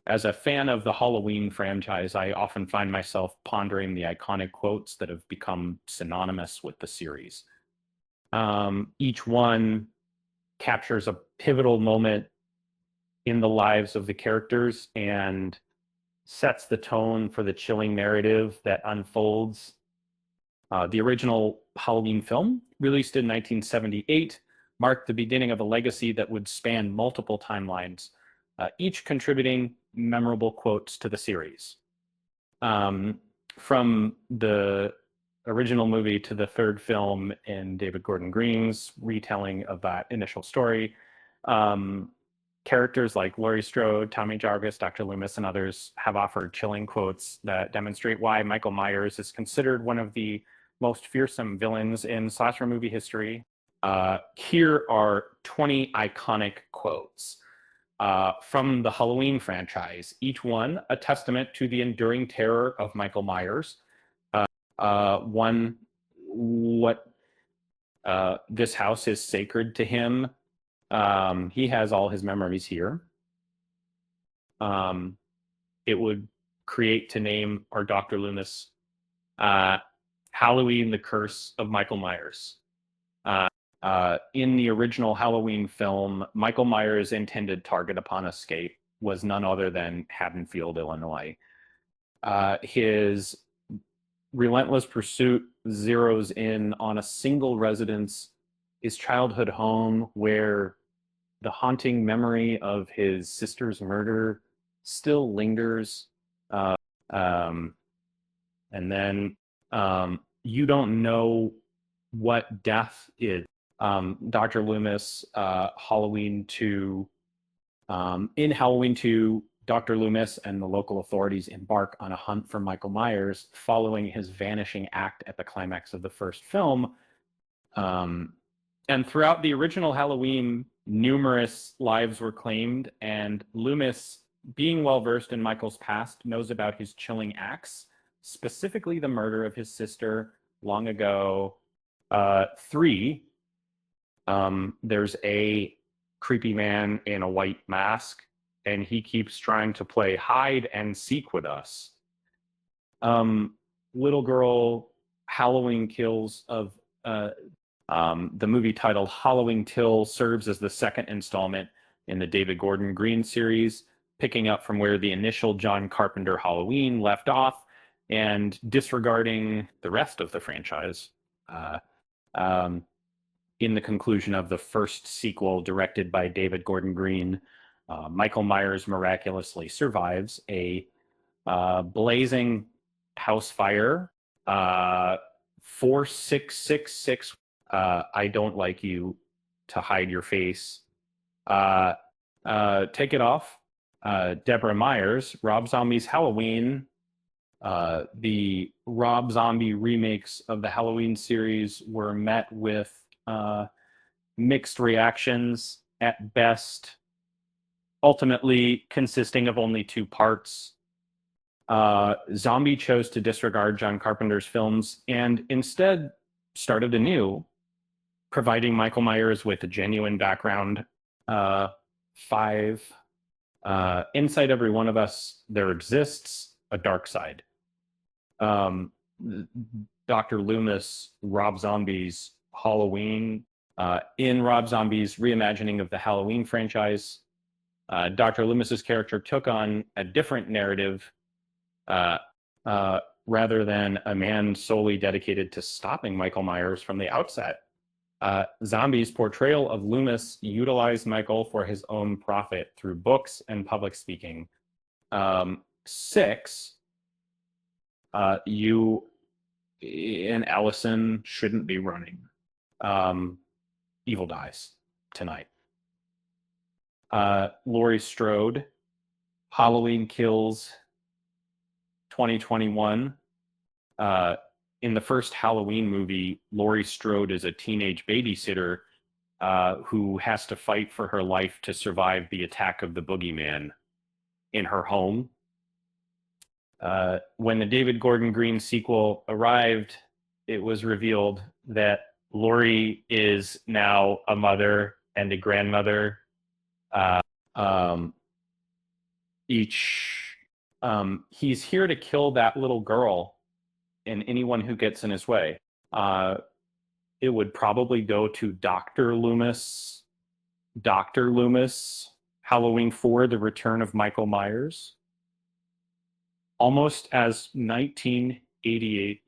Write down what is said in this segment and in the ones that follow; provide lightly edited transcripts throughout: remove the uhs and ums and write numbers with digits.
As a fan of the Halloween franchise, I often find myself pondering the iconic quotes that have become synonymous with the series. Each one captures a pivotal moment in the lives of the characters and sets the tone for the chilling narrative that unfolds. The original Halloween film, released in 1978, marked the beginning of a legacy that would span multiple timelines, each contributing memorable quotes to the series. Um, from the original movie to the third film in David Gordon Green's retelling of that initial story, um, characters like Laurie Strode, Tommy Jarvis, Dr. Loomis, and others have offered chilling quotes that demonstrate why Michael Myers is considered one of the most fearsome villains in slasher movie history. Here are 20 iconic quotes from the Halloween franchise, each one a testament to the enduring terror of Michael Myers. One, what this house is sacred to him. He has all his memories here. Um, it would create to name our Dr. Loomis uh, Halloween, the Curse of Michael Myers. In the original Halloween film, Michael Myers' intended target upon escape was none other than Haddonfield, Illinois. His relentless pursuit zeroes in on a single residence, his childhood home, where the haunting memory of his sister's murder still lingers. Um, and then you don't know what death is. Dr. Loomis, Halloween 2, in Halloween 2, Dr. Loomis and the local authorities embark on a hunt for Michael Myers following his vanishing act at the climax of the first film. Um, and throughout the original Halloween, numerous lives were claimed, and Loomis, being well versed in Michael's past, knows about his chilling acts, specifically the murder of his sister long ago. Three, there's a creepy man in a white mask, and he keeps trying to play hide and seek with us. Um, Little Girl Halloween Kills of the movie titled Halloween Till serves as the second installment in the David Gordon Green series, picking up from where the initial John Carpenter Halloween left off and disregarding the rest of the franchise. Uh, um, in the conclusion of the first sequel directed by David Gordon Green, Michael Myers miraculously survives a blazing house fire. 4666, I don't like you to hide your face. Uh, Take it off. Deborah Myers, Rob Zombie's Halloween. The Rob Zombie remakes of the Halloween series were met with mixed reactions at best, ultimately consisting of only two parts. Zombie chose to disregard John Carpenter's films and instead started anew, providing Michael Myers with a genuine background. Five, inside every one of us, there exists a dark side. Um, Dr. Loomis, Rob Zombie's Halloween, in Rob Zombie's reimagining of the Halloween franchise, Dr. Loomis's character took on a different narrative uh, rather than a man solely dedicated to stopping Michael Myers from the outset. Zombie's portrayal of Loomis utilized Michael for his own profit through books and public speaking. Six, you and Ellison shouldn't be running. Evil dies tonight. Laurie Strode, Halloween Kills 2021. In the first Halloween movie, Laurie Strode is a teenage babysitter who has to fight for her life to survive the attack of the boogeyman in her home. When the David Gordon Green sequel arrived, it was revealed that Laurie is now a mother and a grandmother. Uh, um, each he's here to kill that little girl and anyone who gets in his way. Uh, it would probably go to Dr. Loomis. Dr. Loomis, Halloween 4, The Return of Michael Myers. Almost as 1988,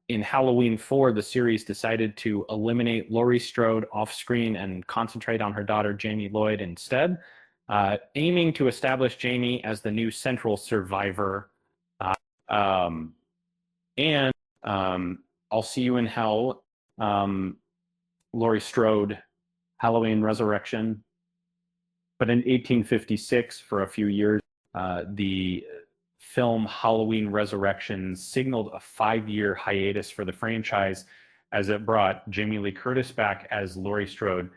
in Halloween 4, the series decided to eliminate Laurie Strode off screen and concentrate on her daughter, Jamie Lloyd, instead, aiming to establish Jamie as the new central survivor. Um, and I'll See You in Hell, Laurie Strode, Halloween Resurrection. But in 1856, for a few years, the film Halloween Resurrection signaled a 5-year hiatus for the franchise as it brought Jamie Lee Curtis back as Laurie Strode,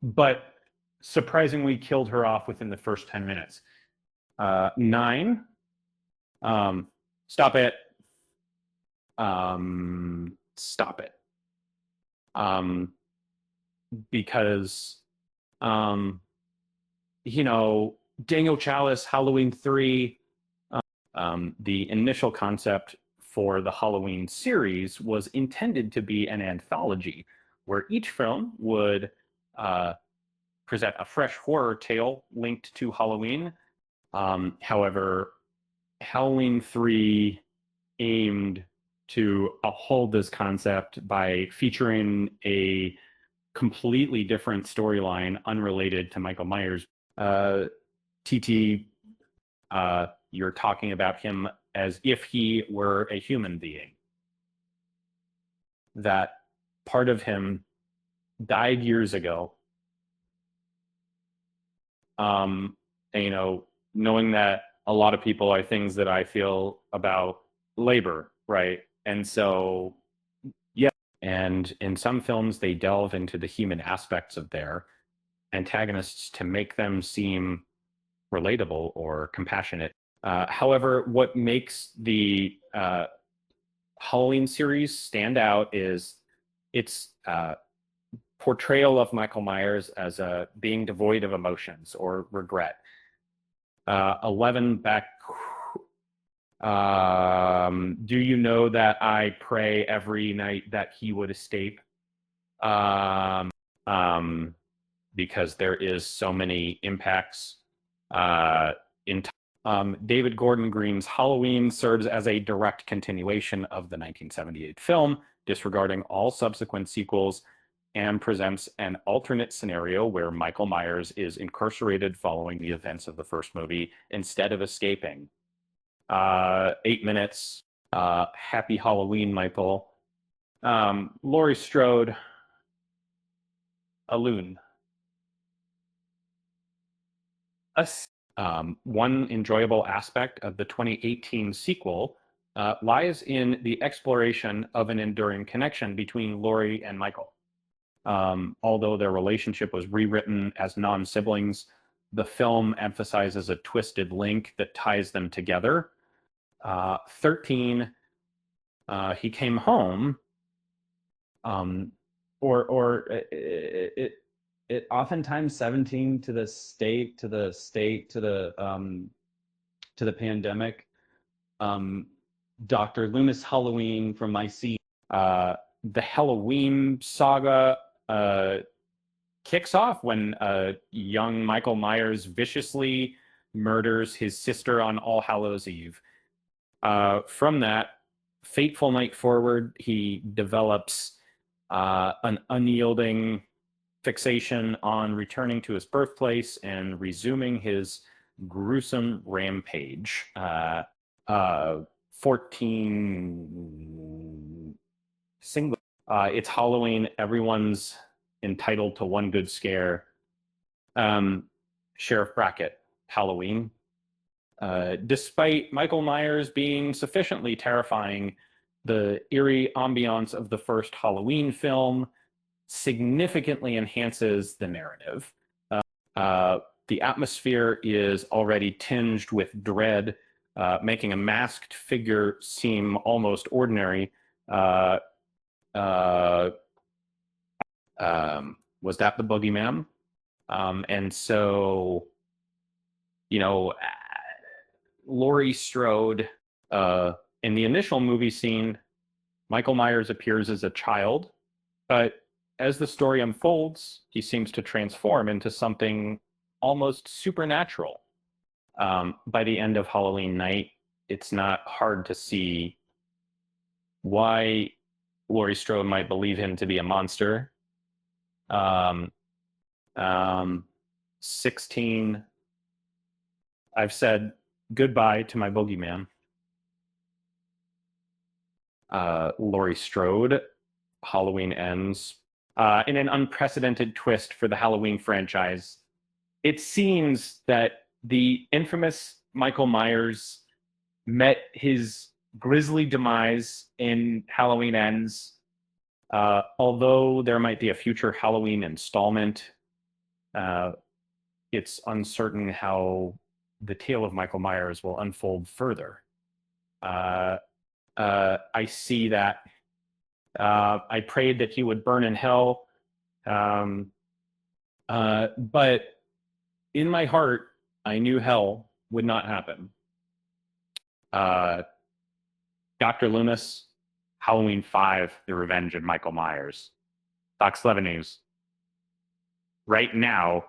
but surprisingly killed her off within the first 10 minutes. 9, stop it. Stop it. Because, Daniel Chalice, Halloween 3, the initial concept for the Halloween series was intended to be an anthology where each film would present a fresh horror tale linked to Halloween. However, Halloween 3 aimed to uphold this concept by featuring a completely different storyline unrelated to Michael Myers. TT, you're talking about him as if he were a human being. That part of him died years ago. And, knowing that a lot of people are things that I feel about labor, right? And so, yeah. And in some films, they delve into the human aspects of their antagonists to make them seem relatable or compassionate. However, what makes the Halloween series stand out is its portrayal of Michael Myers as being devoid of emotions or regret. 11 back. Do you know that I pray every night that he would escape? Because there is so many impacts in David Gordon Green's Halloween serves as a direct continuation of the 1978 film, disregarding all subsequent sequels, and presents an alternate scenario where Michael Myers is incarcerated following the events of the first movie instead of escaping. 8 minutes. Happy Halloween, Michael. Laurie Strode, a loon. One enjoyable aspect of the 2018 sequel lies in the exploration of an enduring connection between Laurie and Michael. Although their relationship was rewritten as non-siblings, the film emphasizes a twisted link that ties them together. 13, he came home, or it oftentimes 17 to the state to the pandemic. Dr. Loomis Halloween from my seat. The Halloween saga kicks off when young Michael Myers viciously murders his sister on All Hallows Eve. From that fateful night forward, he develops an unyielding fixation on returning to his birthplace and resuming his gruesome rampage. 14 single. It's Halloween. Everyone's entitled to one good scare. Sheriff Brackett, Halloween. Despite Michael Myers being sufficiently terrifying, the eerie ambiance of the first Halloween film significantly enhances the narrative. The atmosphere is already tinged with dread, making a masked figure seem almost ordinary. Was that the boogeyman? And so you know, Laurie Strode, in the initial movie scene, Michael Myers appears as a child, but as the story unfolds, he seems to transform into something almost supernatural. By the end of Halloween night, it's not hard to see why Laurie Strode might believe him to be a monster. Um, um, 16, I've said goodbye to my boogeyman. Laurie Strode, Halloween ends. In an unprecedented twist for the Halloween franchise, it seems that the infamous Michael Myers met his grisly demise in Halloween Ends. Although there might be a future Halloween installment, uh, it's uncertain how the tale of Michael Myers will unfold further. Uh, I see that. I prayed that he would burn in hell, um, but in my heart, I knew hell would not happen. Uh, Dr. Loomis, Halloween 5, The Revenge of Michael Myers. Doc Slevenews. Right now,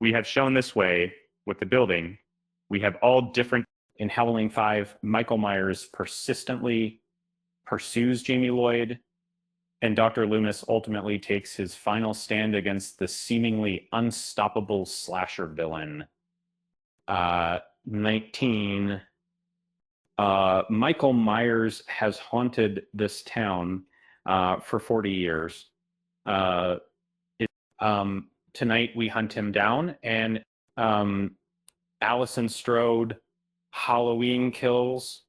we have shown this way with the building. We have all different. In Halloween 5, Michael Myers persistently pursues Jamie Lloyd, and Dr. Loomis ultimately takes his final stand against the seemingly unstoppable slasher villain. 19. Michael Myers has haunted this town for 40 years. Uh, Tonight we hunt him down, and Allison Strode, Halloween Kills.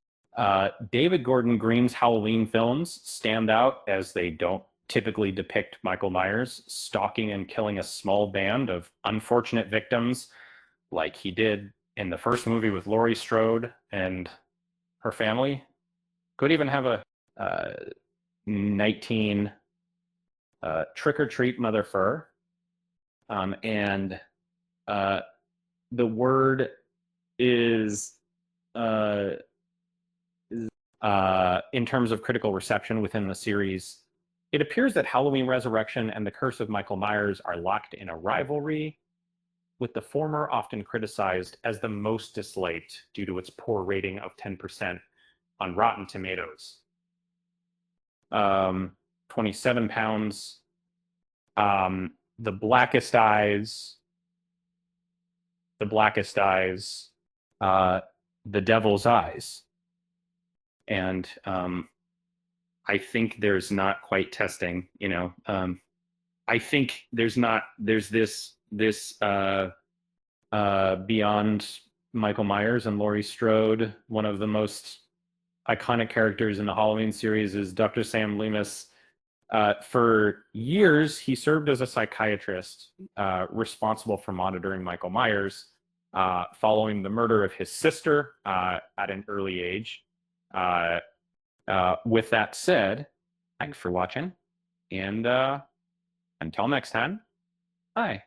David Gordon Green's Halloween films stand out as they don't typically depict Michael Myers stalking and killing a small band of unfortunate victims like he did in the first movie with Laurie Strode and her family. Could even have a 19 Trick or Treat Mother Fur. And the word is, uh, in terms of critical reception within the series, it appears that Halloween Resurrection and The Curse of Michael Myers are locked in a rivalry, with the former often criticized as the most disliked due to its poor rating of 10% on Rotten Tomatoes. 27 pounds. The Blackest Eyes, The Blackest Eyes, The Devil's Eyes. And I think there's not quite testing, I think there's this beyond Michael Myers and Laurie Strode. One of the most iconic characters in the Halloween series is Dr. Sam Loomis. For years, he served as a psychiatrist responsible for monitoring Michael Myers following the murder of his sister at an early age. With that said, thanks for watching, and until next time, bye.